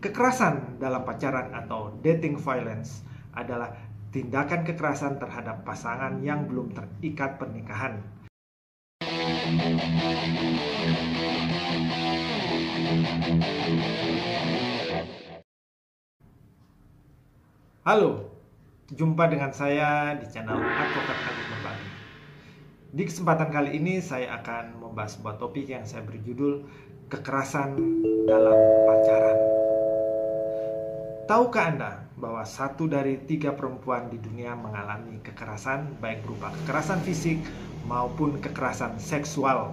Kekerasan dalam pacaran atau dating violence adalah tindakan kekerasan terhadap pasangan yang belum terikat pernikahan. Halo, jumpa dengan saya di channel Advokat Agung Berbagi. Di kesempatan kali ini saya akan membahas sebuah topik yang saya beri judul kekerasan dalam pacaran. Tahukah Anda bahwa 1 dari 3 perempuan di dunia mengalami kekerasan, baik berupa kekerasan fisik maupun kekerasan seksual?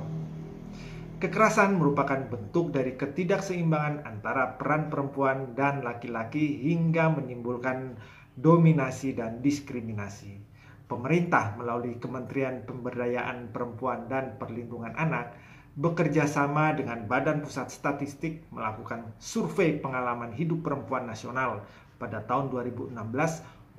Kekerasan merupakan bentuk dari ketidakseimbangan antara peran perempuan dan laki-laki hingga menimbulkan dominasi dan diskriminasi. Pemerintah melalui Kementerian Pemberdayaan Perempuan dan Perlindungan Anak bekerja sama dengan Badan Pusat Statistik melakukan survei pengalaman hidup perempuan nasional pada tahun 2016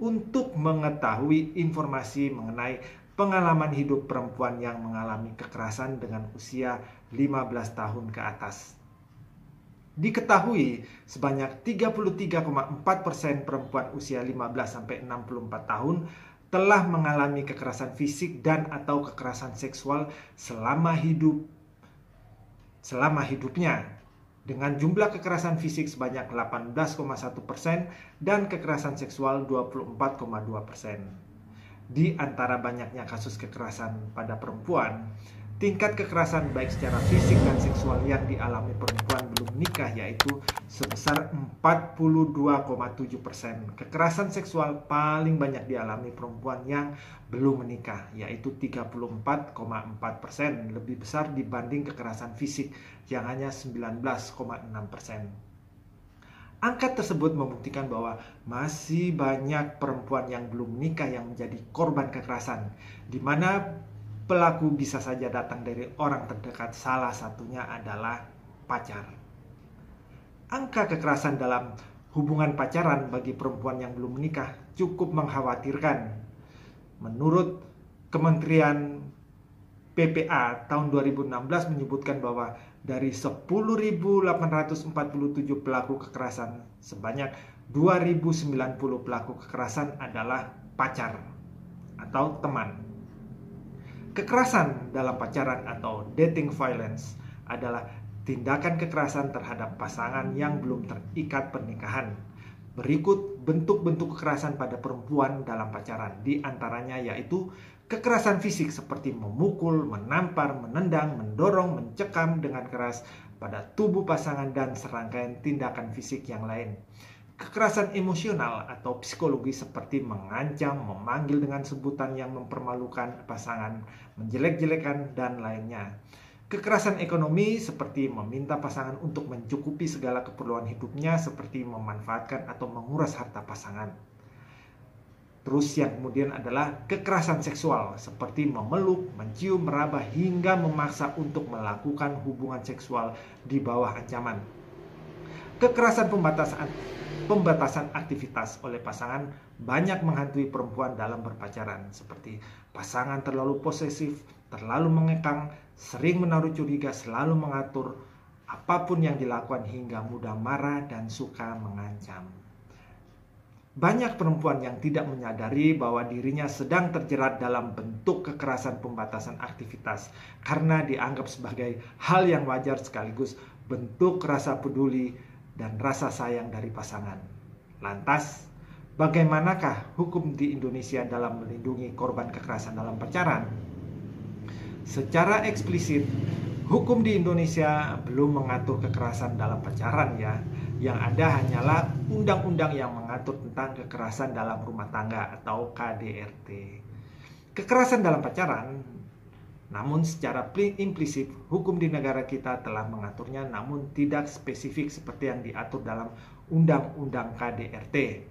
untuk mengetahui informasi mengenai pengalaman hidup perempuan yang mengalami kekerasan dengan usia 15 tahun ke atas. Diketahui sebanyak 33,4% perempuan usia 15-64 tahun telah mengalami kekerasan fisik dan atau kekerasan seksual selama hidupnya, dengan jumlah kekerasan fisik sebanyak 18,1% dan kekerasan seksual 24,2%. Di antara banyaknya kasus kekerasan pada perempuan, tingkat kekerasan baik secara fisik dan seksual yang dialami perempuan belum menikah yaitu sebesar 42,7%. Kekerasan seksual paling banyak dialami perempuan yang belum menikah yaitu 34,4%, lebih besar dibanding kekerasan fisik yang hanya 19,6%. Angka tersebut membuktikan bahwa masih banyak perempuan yang belum menikah yang menjadi korban kekerasan, di mana pelaku bisa saja datang dari orang terdekat, salah satunya adalah pacar. Angka kekerasan dalam hubungan pacaran bagi perempuan yang belum menikah cukup mengkhawatirkan. Menurut Kementerian PPA tahun 2016 menyebutkan bahwa dari 10.847 pelaku kekerasan, sebanyak 2.090 pelaku kekerasan adalah pacar atau teman. Kekerasan dalam pacaran atau dating violence adalah tindakan kekerasan terhadap pasangan yang belum terikat pernikahan. Berikut bentuk-bentuk kekerasan pada perempuan dalam pacaran, di antaranya yaitu kekerasan fisik seperti memukul, menampar, menendang, mendorong, mencekam dengan keras pada tubuh pasangan dan serangkaian tindakan fisik yang lain. Kekerasan emosional atau psikologi seperti mengancam, memanggil dengan sebutan yang mempermalukan pasangan, menjelek-jelekan, dan lainnya. Kekerasan ekonomi seperti meminta pasangan untuk mencukupi segala keperluan hidupnya seperti memanfaatkan atau menguras harta pasangan. Terus yang kemudian adalah kekerasan seksual seperti memeluk, mencium, meraba hingga memaksa untuk melakukan hubungan seksual di bawah ancaman. Kekerasan pembatasan aktivitas oleh pasangan banyak menghantui perempuan dalam berpacaran, seperti pasangan terlalu posesif, terlalu mengekang, sering menaruh curiga, selalu mengatur apapun yang dilakukan hingga mudah marah dan suka mengancam. Banyak perempuan yang tidak menyadari bahwa dirinya sedang terjerat dalam bentuk kekerasan pembatasan aktivitas karena dianggap sebagai hal yang wajar sekaligus bentuk rasa peduli dan rasa sayang dari pasangan. Lantas, bagaimanakah hukum di Indonesia dalam melindungi korban kekerasan dalam pacaran? Secara eksplisit, hukum di Indonesia belum mengatur kekerasan dalam pacaran ya. Yang ada hanyalah undang-undang yang mengatur tentang kekerasan dalam rumah tangga atau KDRT. Kekerasan dalam pacaran, namun secara implisit, hukum di negara kita telah mengaturnya namun tidak spesifik seperti yang diatur dalam undang-undang KDRT.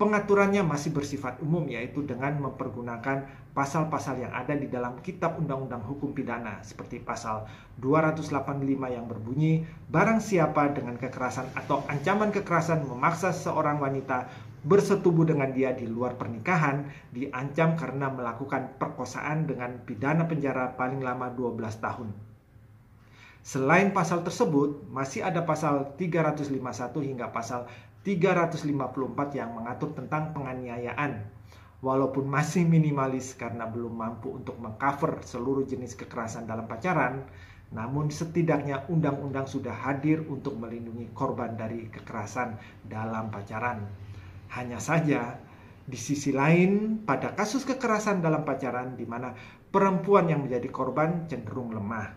Pengaturannya masih bersifat umum, yaitu dengan mempergunakan pasal-pasal yang ada di dalam Kitab Undang-Undang Hukum Pidana seperti pasal 285 yang berbunyi, barang siapa dengan kekerasan atau ancaman kekerasan memaksa seorang wanita bersetubuh dengan dia di luar pernikahan diancam karena melakukan perkosaan dengan pidana penjara paling lama 12 tahun. Selain pasal tersebut, masih ada pasal 351 hingga pasal 354 yang mengatur tentang penganiayaan. Walaupun masih minimalis karena belum mampu untuk mengcover seluruh jenis kekerasan dalam pacaran, namun setidaknya undang-undang sudah hadir untuk melindungi korban dari kekerasan dalam pacaran. Hanya saja, di sisi lain, pada kasus kekerasan dalam pacaran di mana perempuan yang menjadi korban cenderung lemah,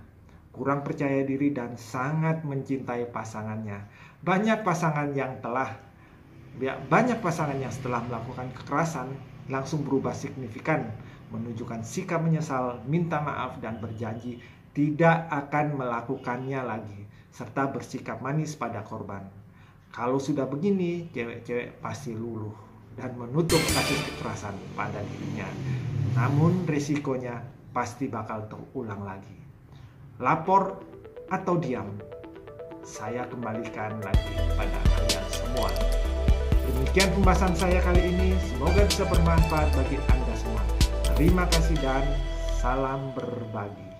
kurang percaya diri dan sangat mencintai pasangannya. Banyak pasangan yang setelah melakukan kekerasan langsung berubah signifikan, menunjukkan sikap menyesal, minta maaf dan berjanji tidak akan melakukannya lagi, serta bersikap manis pada korban. Kalau sudah begini, cewek-cewek pasti luluh dan menutup kasus kekerasan pada dirinya. Namun risikonya pasti bakal terulang lagi. Lapor atau diam, saya kembalikan lagi kepada kalian semua. Demikian pembahasan saya kali ini, semoga bisa bermanfaat bagi Anda semua. Terima kasih dan salam berbagi.